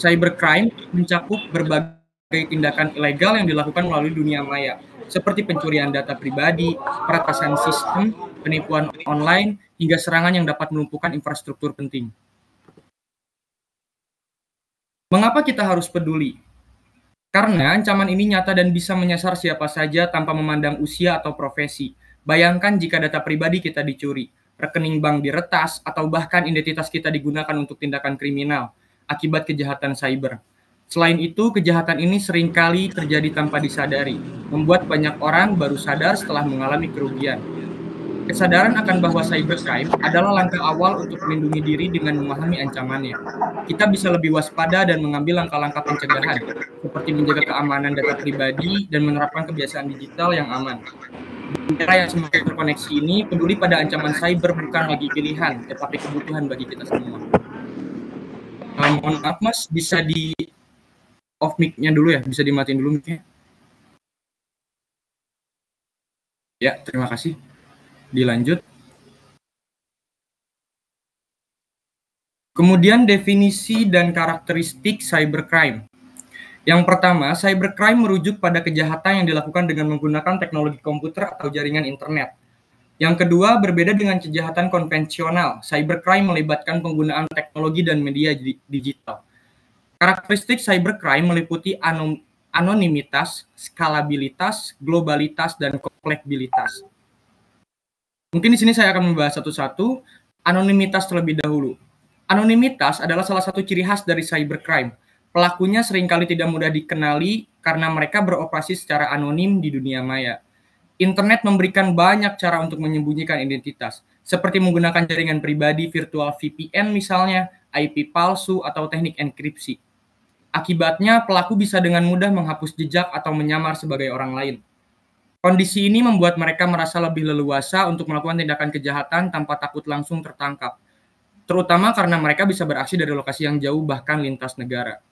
Cybercrime mencakup berbagai tindakan ilegal yang dilakukan melalui dunia maya, seperti pencurian data pribadi, peretasan sistem, penipuan online, hingga serangan yang dapat melumpuhkan infrastruktur penting. Mengapa kita harus peduli? Karena ancaman ini nyata dan bisa menyasar siapa saja tanpa memandang usia atau profesi. Bayangkan jika data pribadi kita dicuri, rekening bank diretas, atau bahkan identitas kita digunakan untuk tindakan kriminal akibat kejahatan cyber. Selain itu, kejahatan ini seringkali terjadi tanpa disadari, membuat banyak orang baru sadar setelah mengalami kerugian. Kesadaran akan bahwa cybercrime adalah langkah awal untuk melindungi diri dengan memahami ancamannya. Kita bisa lebih waspada dan mengambil langkah-langkah pencegahan, seperti menjaga keamanan data pribadi dan menerapkan kebiasaan digital yang aman. Di era yang semakin terkoneksi ini, peduli pada ancaman cyber bukan lagi pilihan, tetapi kebutuhan bagi kita semua. Mohon maaf Mas, bisa di off mic-nya dulu ya, bisa dimatiin dulu mic-nya. Ya, terima kasih. Dilanjut. Kemudian definisi dan karakteristik cybercrime. Yang pertama, cybercrime merujuk pada kejahatan yang dilakukan dengan menggunakan teknologi komputer atau jaringan internet. Yang kedua, berbeda dengan kejahatan konvensional. Cybercrime melibatkan penggunaan teknologi dan media digital. Karakteristik cybercrime meliputi anonimitas, skalabilitas, globalitas, dan kompleksibilitas. Mungkin di sini saya akan membahas satu-satu. Anonimitas terlebih dahulu. Anonimitas adalah salah satu ciri khas dari cybercrime. Pelakunya seringkali tidak mudah dikenali karena mereka beroperasi secara anonim di dunia maya. Internet memberikan banyak cara untuk menyembunyikan identitas, seperti menggunakan jaringan pribadi virtual VPN misalnya, IP palsu, atau teknik enkripsi. Akibatnya, pelaku bisa dengan mudah menghapus jejak atau menyamar sebagai orang lain. Kondisi ini membuat mereka merasa lebih leluasa untuk melakukan tindakan kejahatan tanpa takut langsung tertangkap, terutama karena mereka bisa beraksi dari lokasi yang jauh bahkan lintas negara.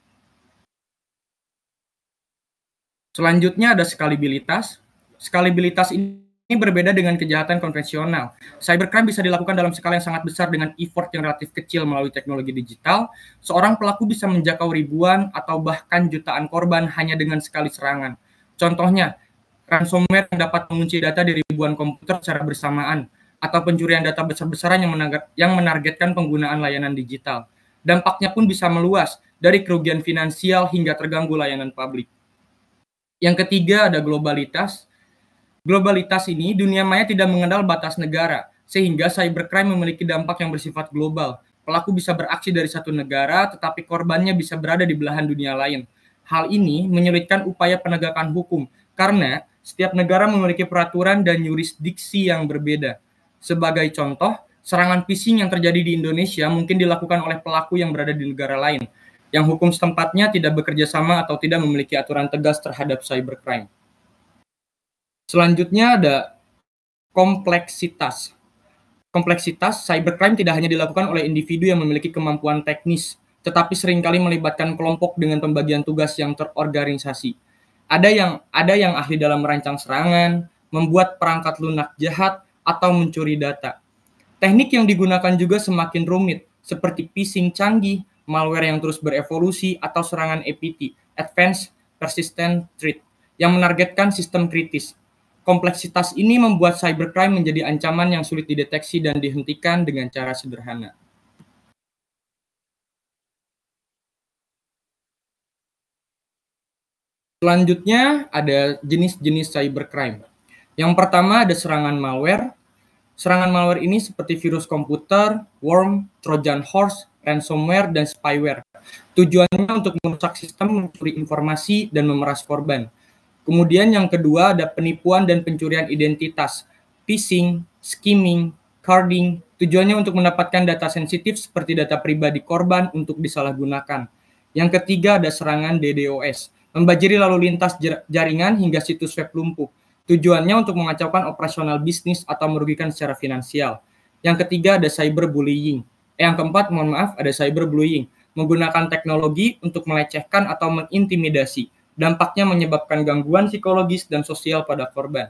Selanjutnya ada skalabilitas. Skalabilitas ini berbeda dengan kejahatan konvensional. Cybercrime bisa dilakukan dalam skala yang sangat besar dengan effort yang relatif kecil melalui teknologi digital. Seorang pelaku bisa menjangkau ribuan atau bahkan jutaan korban hanya dengan sekali serangan. Contohnya, ransomware yang dapat mengunci data di ribuan komputer secara bersamaan, atau pencurian data besar-besaran yang menargetkan penggunaan layanan digital. Dampaknya pun bisa meluas, dari kerugian finansial hingga terganggu layanan publik. Yang ketiga ada globalitas. Globalitas ini, dunia maya tidak mengenal batas negara, sehingga cybercrime memiliki dampak yang bersifat global. Pelaku bisa beraksi dari satu negara, tetapi korbannya bisa berada di belahan dunia lain. Hal ini menyulitkan upaya penegakan hukum, karena setiap negara memiliki peraturan dan yurisdiksi yang berbeda. Sebagai contoh, serangan phishing yang terjadi di Indonesia mungkin dilakukan oleh pelaku yang berada di negara lain, yang hukum setempatnya tidak bekerja sama atau tidak memiliki aturan tegas terhadap cybercrime. Selanjutnya ada kompleksitas. Kompleksitas, cybercrime tidak hanya dilakukan oleh individu yang memiliki kemampuan teknis, tetapi seringkali melibatkan kelompok dengan pembagian tugas yang terorganisasi. Ada yang ahli dalam merancang serangan, membuat perangkat lunak jahat, atau mencuri data. Teknik yang digunakan juga semakin rumit, seperti phishing canggih, malware yang terus berevolusi, atau serangan APT, Advanced Persistent Threat, yang menargetkan sistem kritis. Kompleksitas ini membuat cybercrime menjadi ancaman yang sulit dideteksi dan dihentikan dengan cara sederhana. Selanjutnya ada jenis-jenis cybercrime. Yang pertama ada serangan malware. Serangan malware ini seperti virus komputer, worm, Trojan horse, ransomware, dan spyware. Tujuannya untuk merusak sistem, mencuri informasi, dan memeras korban. Kemudian yang kedua ada penipuan dan pencurian identitas. Phishing, skimming, carding. Tujuannya untuk mendapatkan data sensitif seperti data pribadi korban untuk disalahgunakan. Yang ketiga ada serangan DDoS. Membajiri lalu lintas jaringan hingga situs web lumpuh. Tujuannya untuk mengacaukan operasional bisnis atau merugikan secara finansial. Yang ketiga ada cyberbullying. Yang keempat, ada cyberbullying. Menggunakan teknologi untuk melecehkan atau mengintimidasi. Dampaknya menyebabkan gangguan psikologis dan sosial pada korban.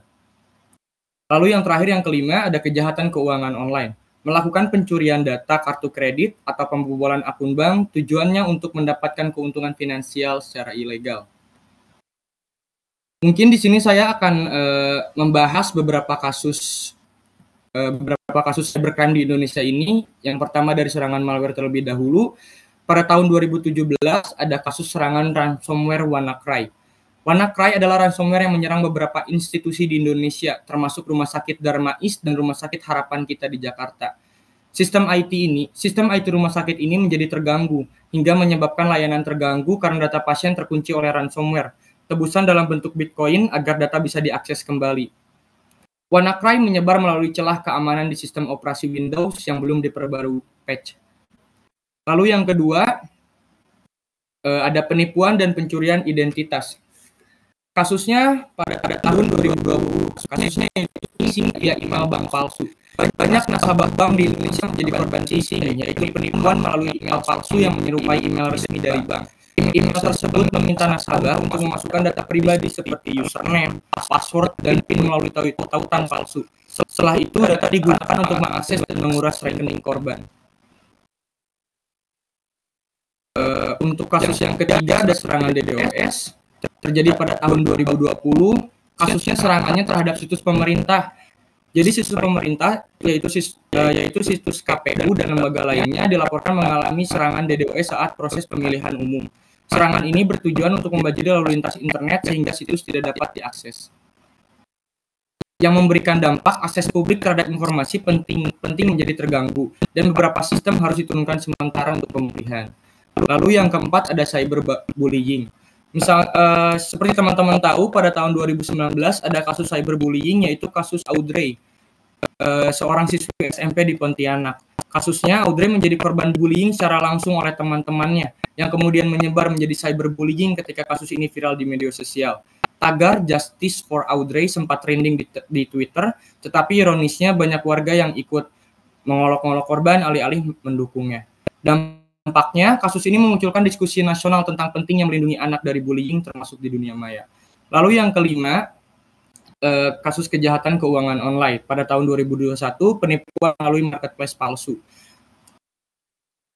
Lalu yang terakhir, yang kelima, ada kejahatan keuangan online. melakukan pencurian data kartu kredit atau pembobolan akun bank, tujuannya untuk mendapatkan keuntungan finansial secara ilegal. Mungkin di sini saya akan membahas beberapa kasus cybercrime di Indonesia ini. Yang pertama dari serangan malware terlebih dahulu. Pada tahun 2017 ada kasus serangan ransomware WannaCry. WannaCry adalah ransomware yang menyerang beberapa institusi di Indonesia, termasuk Rumah Sakit Darmais dan Rumah Sakit Harapan Kita di Jakarta. Sistem IT rumah sakit ini menjadi terganggu, hingga menyebabkan layanan terganggu karena data pasien terkunci oleh ransomware. Tebusan dalam bentuk Bitcoin agar data bisa diakses kembali. WannaCry menyebar melalui celah keamanan di sistem operasi Windows yang belum diperbarui patch. Lalu yang kedua, ada penipuan dan pencurian identitas. Kasusnya pada tahun 2020, kasusnya phishing via email bank palsu. Banyak nasabah bank di Indonesia menjadi korban phishing, yaitu penipuan melalui email palsu yang menyerupai email resmi dari bank. Email tersebut meminta nasabah untuk memasukkan data pribadi seperti username, password, dan PIN melalui tautan palsu. Setelah itu, data digunakan untuk mengakses dan menguras rekening korban. Untuk kasus yang ketiga ada serangan DDoS. Terjadi pada tahun 2020, kasusnya serangannya terhadap situs pemerintah. Jadi situs pemerintah, yaitu situs KPU dan lembaga lainnya, dilaporkan mengalami serangan DDoS saat proses pemilihan umum. Serangan ini bertujuan untuk membajiri lalu lintas internet sehingga situs tidak dapat diakses. Yang memberikan dampak akses publik terhadap informasi penting menjadi terganggu, dan beberapa sistem harus diturunkan sementara untuk pemulihan. Lalu yang keempat ada cyberbullying. Seperti teman-teman tahu, pada tahun 2019 ada kasus cyberbullying, yaitu kasus Audrey, seorang siswi SMP di Pontianak. Kasusnya, Audrey menjadi korban bullying secara langsung oleh teman-temannya, yang kemudian menyebar menjadi cyberbullying ketika kasus ini viral di media sosial. Tagar Justice for Audrey sempat trending di Twitter, tetapi ironisnya banyak warga yang ikut mengolok-olok korban alih-alih mendukungnya. Dampaknya, kasus ini memunculkan diskusi nasional tentang pentingnya melindungi anak dari bullying termasuk di dunia maya. Lalu yang kelima, kasus kejahatan keuangan online. Pada tahun 2021, penipuan melalui marketplace palsu.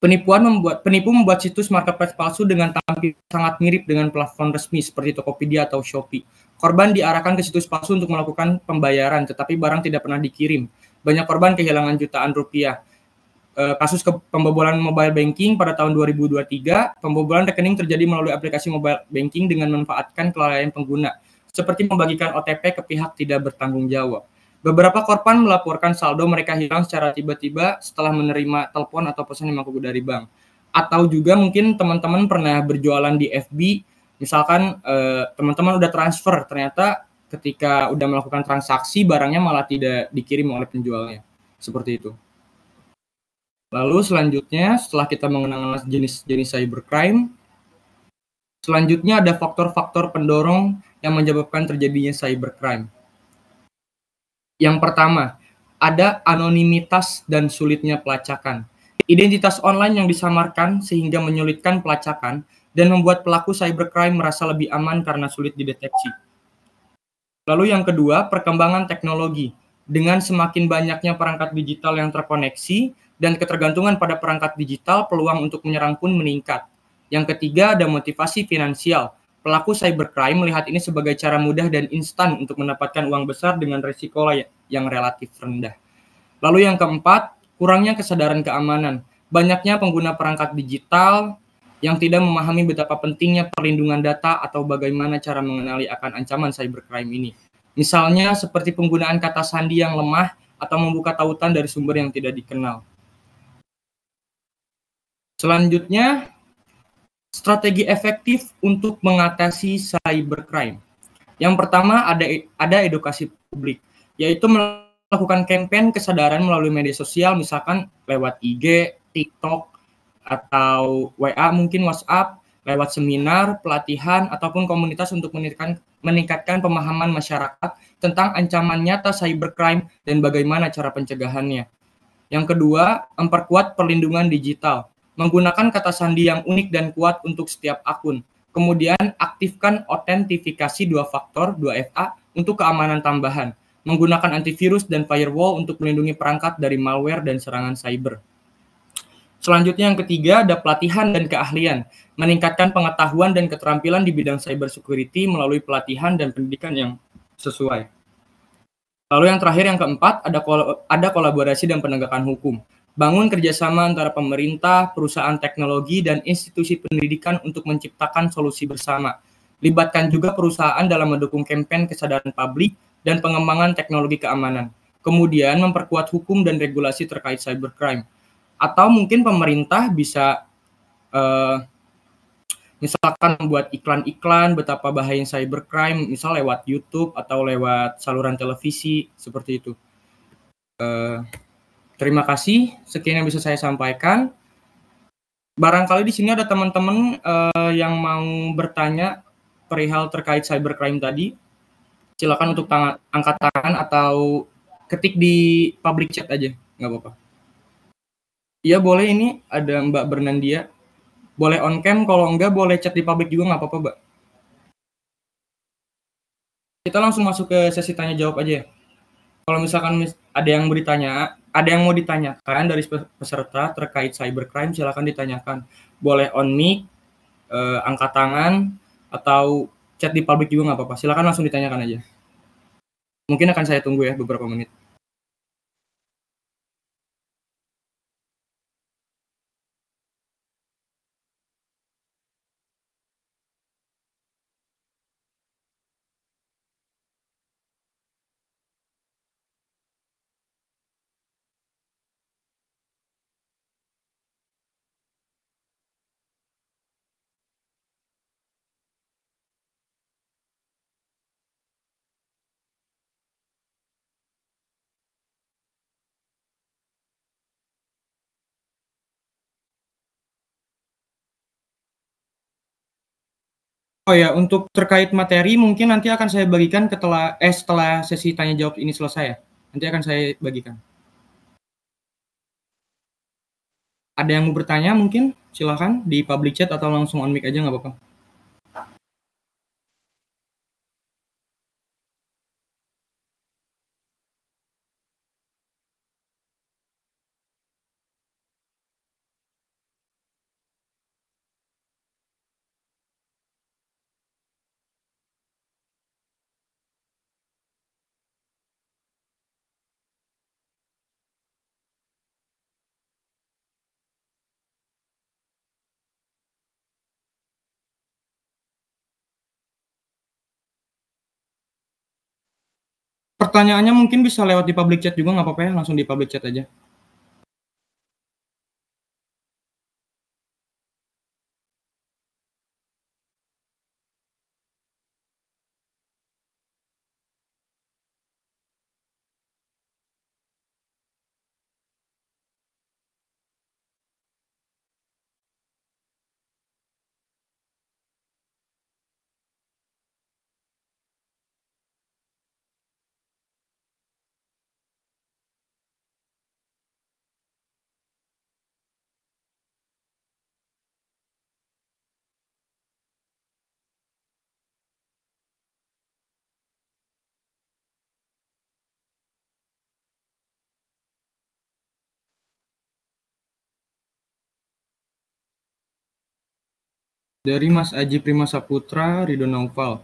Penipu membuat situs marketplace palsu dengan tampilan sangat mirip dengan platform resmi seperti Tokopedia atau Shopee. Korban diarahkan ke situs palsu untuk melakukan pembayaran, tetapi barang tidak pernah dikirim. Banyak korban kehilangan jutaan rupiah. Kasus pembobolan mobile banking pada tahun 2023, pembobolan rekening terjadi melalui aplikasi mobile banking dengan memanfaatkan kelalaian pengguna, seperti membagikan OTP ke pihak tidak bertanggung jawab. Beberapa korban melaporkan saldo mereka hilang secara tiba-tiba setelah menerima telepon atau pesan yang masuk dari bank. Atau juga mungkin teman-teman pernah berjualan di FB, misalkan teman-teman udah transfer, ternyata ketika udah melakukan transaksi barangnya malah tidak dikirim oleh penjualnya. Seperti itu. Lalu selanjutnya, setelah kita mengenal jenis-jenis cybercrime, selanjutnya ada faktor-faktor pendorong yang menyebabkan terjadinya cybercrime. Yang pertama, ada anonimitas dan sulitnya pelacakan. Identitas online yang disamarkan sehingga menyulitkan pelacakan dan membuat pelaku cybercrime merasa lebih aman karena sulit dideteksi. Lalu yang kedua, perkembangan teknologi. Dengan semakin banyaknya perangkat digital yang terkoneksi dan ketergantungan pada perangkat digital, peluang untuk menyerang pun meningkat. Yang ketiga, ada motivasi finansial. Pelaku cybercrime melihat ini sebagai cara mudah dan instan untuk mendapatkan uang besar dengan risiko yang relatif rendah. Lalu yang keempat, kurangnya kesadaran keamanan. Banyaknya pengguna perangkat digital yang tidak memahami betapa pentingnya perlindungan data atau bagaimana cara mengenali akan ancaman cybercrime ini. Misalnya seperti penggunaan kata sandi yang lemah atau membuka tautan dari sumber yang tidak dikenal. Selanjutnya, strategi efektif untuk mengatasi cybercrime. Yang pertama ada edukasi publik, yaitu melakukan campaign kesadaran melalui media sosial, misalkan lewat IG, TikTok, atau WA, mungkin WhatsApp, lewat seminar, pelatihan, ataupun komunitas untuk meningkatkan pemahaman masyarakat tentang ancaman nyata cybercrime dan bagaimana cara pencegahannya. Yang kedua, memperkuat perlindungan digital. Menggunakan kata sandi yang unik dan kuat untuk setiap akun. Kemudian, aktifkan autentifikasi 2 faktor, 2FA, untuk keamanan tambahan. menggunakan antivirus dan firewall untuk melindungi perangkat dari malware dan serangan cyber. Selanjutnya yang ketiga ada pelatihan dan keahlian, meningkatkan pengetahuan dan keterampilan di bidang cyber security melalui pelatihan dan pendidikan yang sesuai. Lalu yang terakhir yang keempat ada kolaborasi dan penegakan hukum. Bangun kerjasama antara pemerintah, perusahaan teknologi, dan institusi pendidikan untuk menciptakan solusi bersama. Libatkan juga perusahaan dalam mendukung kampanye kesadaran publik dan pengembangan teknologi keamanan. Kemudian memperkuat hukum dan regulasi terkait cybercrime. Atau mungkin pemerintah bisa misalkan membuat iklan-iklan betapa bahayanya cybercrime, misal lewat YouTube atau lewat saluran televisi, seperti itu. Terima kasih, sekian yang bisa saya sampaikan. Barangkali di sini ada teman-teman yang mau bertanya perihal terkait cybercrime tadi. Silakan untuk angkat tangan atau ketik di public chat aja, nggak apa-apa. Iya boleh, ini ada Mbak Bernandia. Boleh on cam, kalau enggak boleh chat di public juga nggak apa-apa, Mbak. Kita langsung masuk ke sesi tanya jawab aja ya. Kalau misalkan ada yang mau ditanyakan dari peserta terkait cybercrime, silakan ditanyakan. Boleh on mic, angkat tangan, atau chat di public juga nggak apa-apa. Silakan langsung ditanyakan aja. Mungkin akan saya tunggu ya beberapa menit. Oh ya, untuk terkait materi mungkin nanti akan saya bagikan setelah sesi tanya jawab ini selesai ya. Nanti akan saya bagikan. Ada yang mau bertanya mungkin? Silakan di public chat atau langsung on mic aja nggak apa-apa. Pertanyaannya mungkin bisa lewat di public chat juga nggak apa-apa ya, langsung di public chat aja. Dari Mas Aji Primasaputra, Ridho Naufal.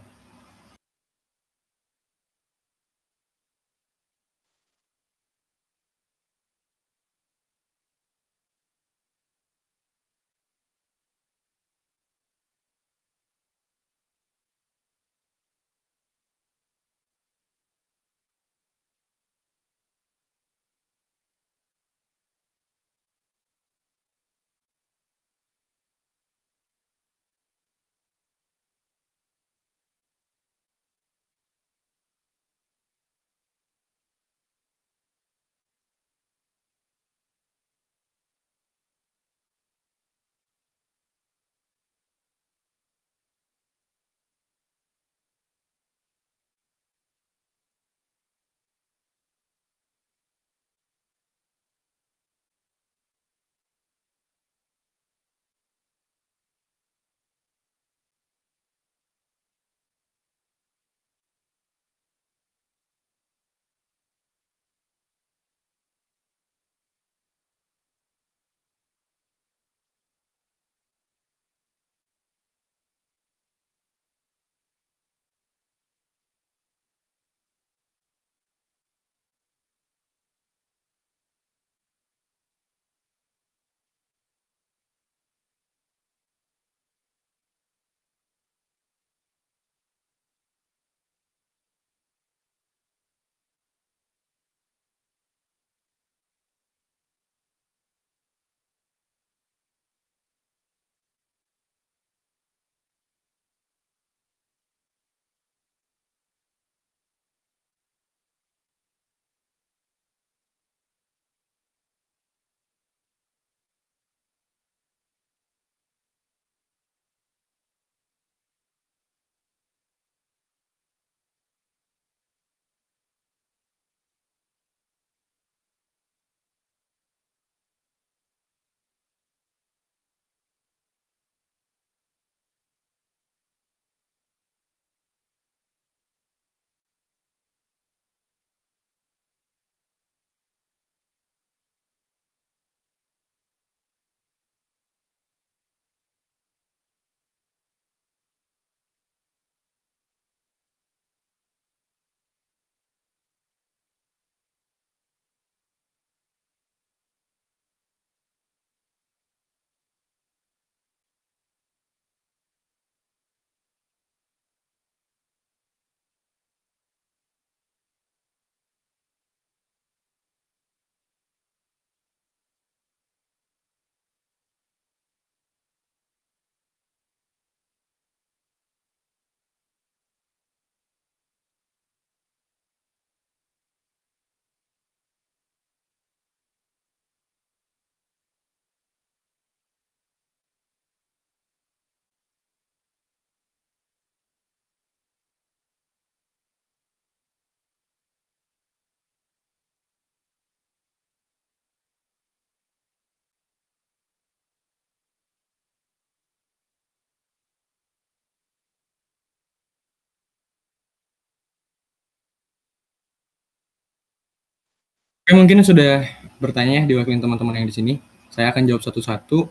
Oke, mungkin sudah bertanya ya diwakilin teman-teman yang di sini. Saya akan jawab satu-satu.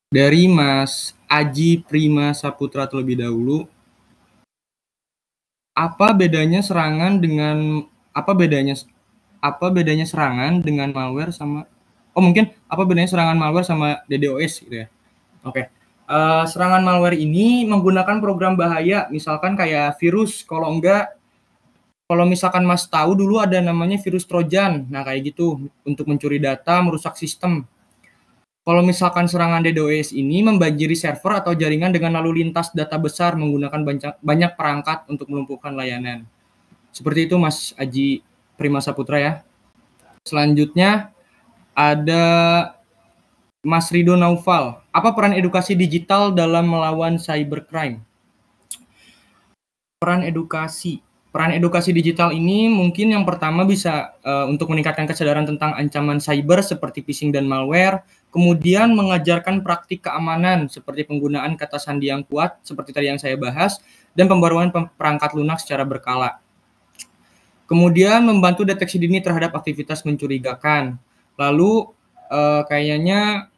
Dari Mas Aji Prima Saputra terlebih dahulu. Apa bedanya serangan malware sama apa bedanya serangan malware sama DDoS gitu ya? Oke. Serangan malware ini menggunakan program bahaya, misalkan kayak virus, kalau misalkan Mas tahu dulu ada namanya virus Trojan. Nah, kayak gitu untuk mencuri data, merusak sistem. Kalau misalkan serangan DDoS ini membanjiri server atau jaringan dengan lalu lintas data besar menggunakan banyak perangkat untuk melumpuhkan layanan. Seperti itu Mas Aji Prima Saputra ya. Selanjutnya ada Mas Rido Naufal. Apa peran edukasi digital dalam melawan cybercrime? Peran edukasi digital ini mungkin yang pertama bisa untuk meningkatkan kesadaran tentang ancaman cyber seperti phishing dan malware, kemudian mengajarkan praktik keamanan seperti penggunaan kata sandi yang kuat seperti tadi yang saya bahas, dan pembaruan perangkat lunak secara berkala. Kemudian membantu deteksi dini terhadap aktivitas mencurigakan. Lalu kayaknya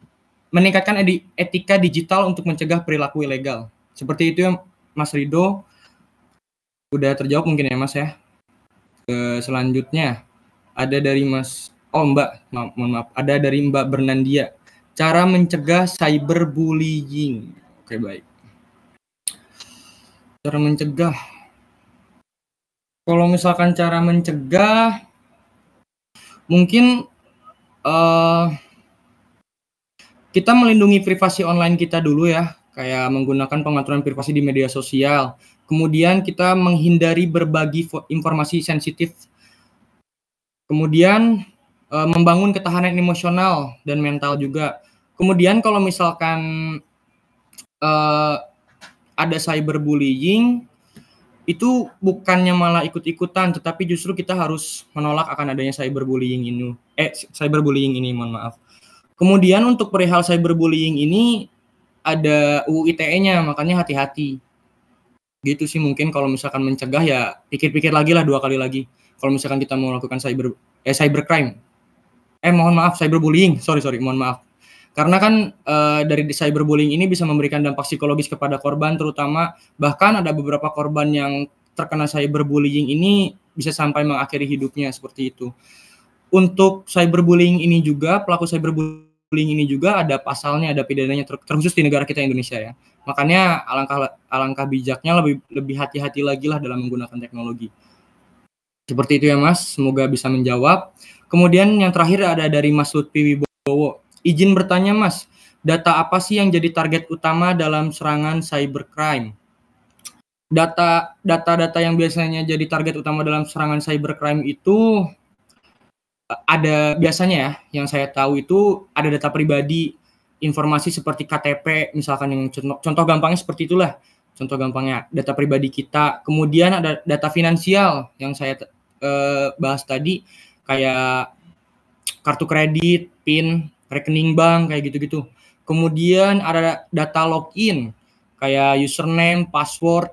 meningkatkan etika digital untuk mencegah perilaku ilegal. Seperti itu ya Mas Rido. Udah terjawab mungkin ya Mas ya. Selanjutnya ada dari mohon maaf, ada dari Mbak Bernandia. Cara mencegah cyberbullying. Oke, baik. Cara mencegah. Kalau misalkan cara mencegah, mungkin kita melindungi privasi online kita dulu ya, kayak menggunakan pengaturan privasi di media sosial. Kemudian kita menghindari berbagi informasi sensitif. Kemudian membangun ketahanan emosional dan mental juga. Kemudian kalau misalkan ada cyberbullying, itu bukannya malah ikut-ikutan, tetapi justru kita harus menolak akan adanya cyberbullying ini, mohon maaf. Kemudian untuk perihal cyberbullying ini ada UU ITE-nya, makanya hati-hati. Gitu sih mungkin kalau misalkan mencegah ya pikir-pikir lagi lah 2 kali lagi. Kalau misalkan kita mau melakukan cybercrime. Mohon maaf, cyberbullying. Sorry, mohon maaf. Karena kan dari cyberbullying ini bisa memberikan dampak psikologis kepada korban, terutama bahkan ada beberapa korban yang terkena cyberbullying ini bisa sampai mengakhiri hidupnya seperti itu. Untuk cyberbullying ini juga, pelaku cyberbullying ini juga ada pasalnya, ada pidananya terkhusus di negara kita Indonesia ya. Makanya alangkah bijaknya lebih hati-hati lagi lah dalam menggunakan teknologi. Seperti itu ya Mas, semoga bisa menjawab. Kemudian yang terakhir ada dari Mas Lutfi Wibowo. Izin bertanya Mas, data apa sih yang jadi target utama dalam serangan cybercrime? Data yang biasanya jadi target utama dalam serangan cybercrime itu ada biasanya ya, yang saya tahu itu ada data pribadi, informasi seperti KTP, misalkan yang contoh gampangnya seperti itulah. Contoh gampangnya data pribadi kita. Kemudian ada data finansial yang saya bahas tadi, kayak kartu kredit, PIN, rekening bank, kayak gitu-gitu. Kemudian ada data login, kayak username, password,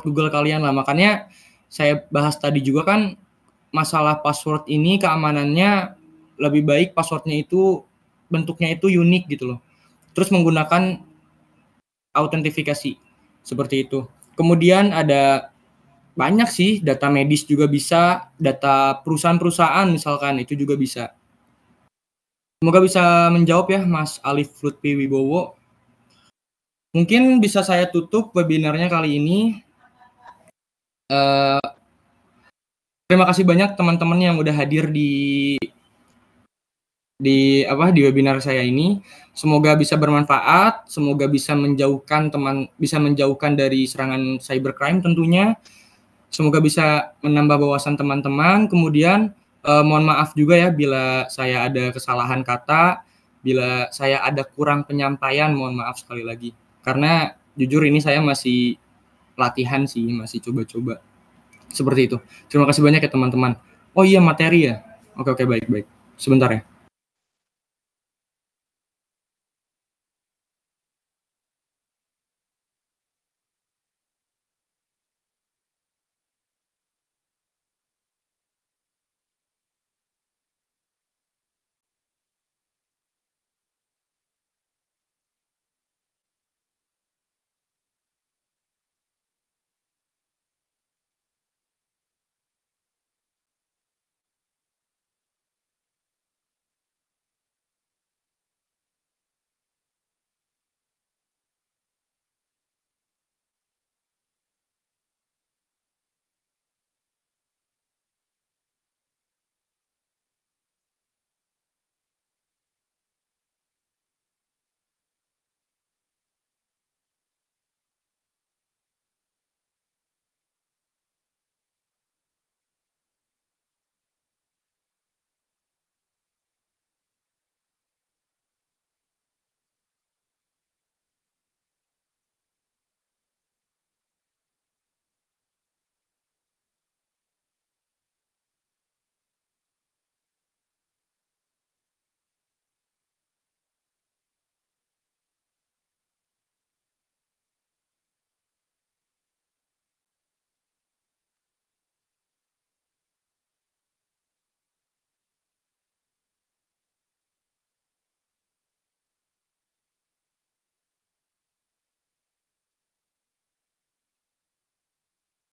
Google kalian lah. Makanya saya bahas tadi juga kan, masalah password ini keamanannya lebih baik passwordnya itu bentuknya itu unik gitu loh. Terus menggunakan autentifikasi seperti itu. Kemudian ada banyak sih, data medis juga bisa, data perusahaan-perusahaan misalkan itu juga bisa. Semoga bisa menjawab ya Mas Alif Lutfi Wibowo. Mungkin bisa saya tutup webinarnya kali ini. Terima kasih banyak teman-teman yang udah hadir di webinar saya ini. Semoga bisa bermanfaat, semoga bisa menjauhkan dari serangan cybercrime tentunya. Semoga bisa menambah wawasan teman-teman. Kemudian mohon maaf juga ya bila saya ada kesalahan kata, bila saya ada kurang penyampaian, mohon maaf sekali lagi. Karena jujur ini saya masih latihan sih, masih coba-coba. Seperti itu. Terima kasih banyak ya teman-teman. Oh iya, materi ya. Oke, baik. Sebentar ya.